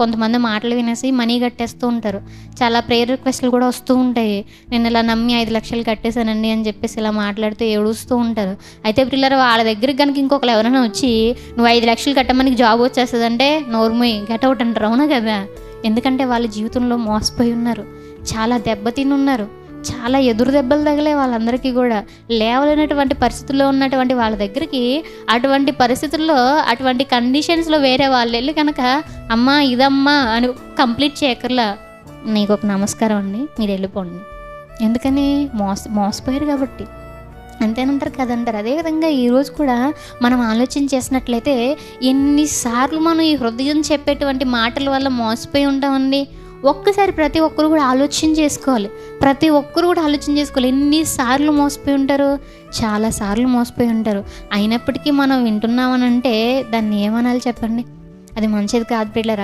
కొంతమంది మాటలు వినేసి మనీ కట్టేస్తూ ఉంటారు. చాలా ప్రేయర్ రిక్వెస్ట్‌లు కూడా వస్తూ ఉంటాయి. నేను ఇలా నమ్మి 5 లక్షలు కట్టేసానండి అని చెప్పేసి ఇలా మాట్లాడుతూ ఏడుస్తూ ఉంటారు. అయితే ప్రియులారా, వాళ్ళ దగ్గరికి గనుక ఇంకొకళ్ళు ఎవరైనా వచ్చి నువ్వు 5 లక్షలు కట్టమని నీకు జాబ్ వచ్చేస్తదంటే నోరు మూయి, గెట్ ఔట్ అంటారు. అవునా కదా? ఎందుకంటే వాళ్ళ జీవితంలో మోసపోయి ఉన్నారు. చాలా దెబ్బతిని ఉన్నారు. చాలా ఎదురు దెబ్బలు తగిలే వాళ్ళందరికీ కూడా. లేవలేనటువంటి పరిస్థితుల్లో ఉన్నటువంటి వాళ్ళ దగ్గరికి అటువంటి పరిస్థితుల్లో, అటువంటి కండిషన్స్‌లో వేరే వాళ్ళు వెళ్ళి కనుక అమ్మా ఇదమ్మా అని కంప్లీట్ చేయకర్లా, నీకు ఒక నమస్కారం అండి, మీరు వెళ్ళిపోండి. ఎందుకని? మోసపోయారు కాబట్టి. అంతేనంటారు కదంటారు. అదేవిధంగా ఈరోజు కూడా మనం ఆలోచన చేసినట్లయితే ఎన్నిసార్లు మనం ఈ హృదయం చెప్పేటువంటి మాటల వల్ల మోసపోయి ఉంటామండి. ఒక్కసారి ప్రతి ఒక్కరు కూడా ఆలోచన చేసుకోవాలి. ఎన్నిసార్లు మోసపోయి ఉంటారు? చాలాసార్లు మోసపోయి ఉంటారు. అయినప్పటికీ మనం వింటున్నామనంటే దాన్ని ఏమనాలి చెప్పండి? అది మంచిది కాదు ప్రియులారా.